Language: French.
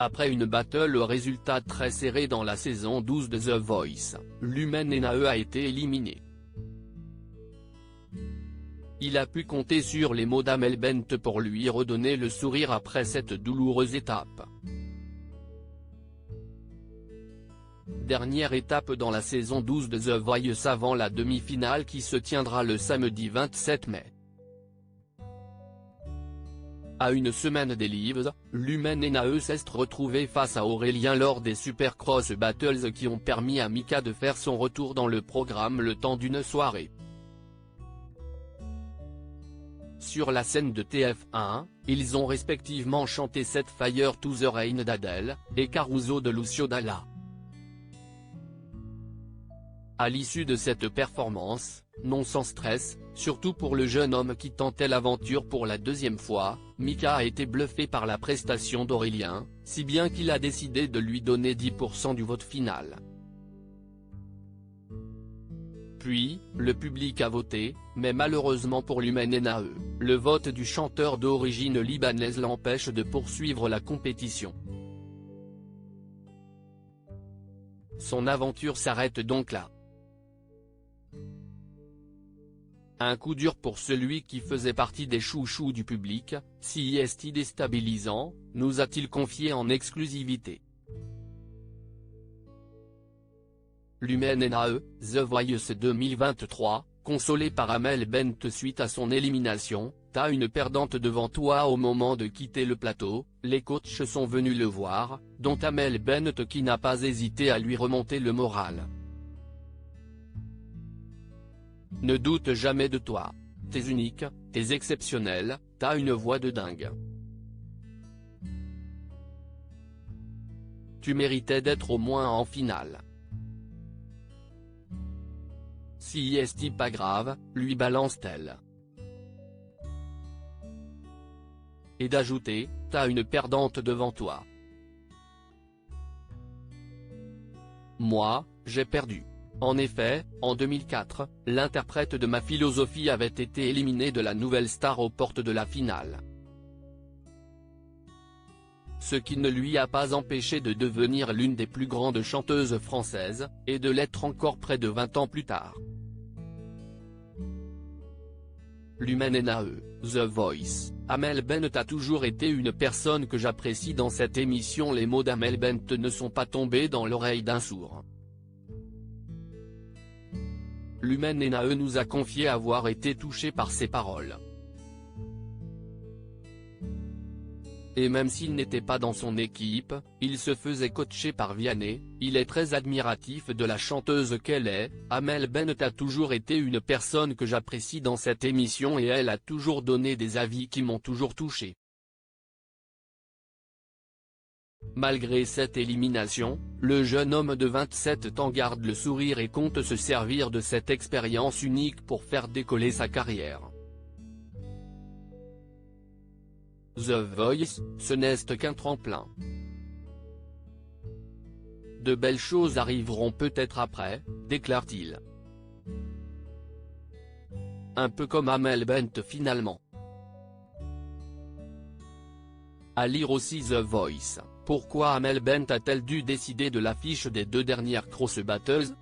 Après une battle au résultat très serré dans la saison 12 de The Voice, Lumen Enae a été éliminé. Il a pu compter sur les mots d'Amel Bent pour lui redonner le sourire après cette douloureuse étape. Dernière étape dans la saison 12 de The Voice avant la demi-finale qui se tiendra le samedi 27 mai. À une semaine des Lives, Lumen Enae s'est retrouvé face à Aurélien lors des Supercross Battles qui ont permis à Mika de faire son retour dans le programme le temps d'une soirée. Sur la scène de TF1, ils ont respectivement chanté Set Fire to the Rain d'Adèle, et Caruso de Lucio Dalla. À l'issue de cette performance, non sans stress, surtout pour le jeune homme qui tentait l'aventure pour la deuxième fois, Mika a été bluffé par la prestation d'Aurélien, si bien qu'il a décidé de lui donner 10% du vote final. Puis, le public a voté, mais malheureusement pour Lumen Enae, le vote du chanteur d'origine libanaise l'empêche de poursuivre la compétition. Son aventure s'arrête donc là. Un coup dur pour celui qui faisait partie des chouchous du public, si est déstabilisant, nous a-t-il confié en exclusivité. Lumen Enae, The Voice 2023, consolé par Amel Bent suite à son élimination, t'as une perdante devant toi au moment de quitter le plateau, les coachs sont venus le voir, dont Amel Bent qui n'a pas hésité à lui remonter le moral. Ne doute jamais de toi. T'es unique, t'es exceptionnel, t'as une voix de dingue. Tu méritais d'être au moins en finale. Si est pas grave, lui balance-t-elle. Et d'ajouter, t'as une perdante devant toi. Moi, j'ai perdu. En effet, en 2004, l'interprète de Ma Philosophie avait été éliminé de la nouvelle star aux portes de la finale. Ce qui ne lui a pas empêché de devenir l'une des plus grandes chanteuses françaises, et de l'être encore près de 20 ans plus tard. Lumen Enae, The Voice, Amel Bent a toujours été une personne que j'apprécie dans cette émission. Les mots d'Amel Bent ne sont pas tombés dans l'oreille d'un sourd. Lumen Enae nous a confié avoir été touché par ses paroles. Et même s'il n'était pas dans son équipe, il se faisait coacher par Vianney, il est très admiratif de la chanteuse qu'elle est. Amel Bent a toujours été une personne que j'apprécie dans cette émission et elle a toujours donné des avis qui m'ont toujours touché. Malgré cette élimination, le jeune homme de 27 ans garde le sourire et compte se servir de cette expérience unique pour faire décoller sa carrière. The Voice, ce n'est qu'un tremplin. De belles choses arriveront peut-être après, déclare-t-il. Un peu comme Amel Bent finalement. À lire aussi The Voice, pourquoi Amel Bent a-t-elle dû décider de l'affiche des deux dernières Cross Battles?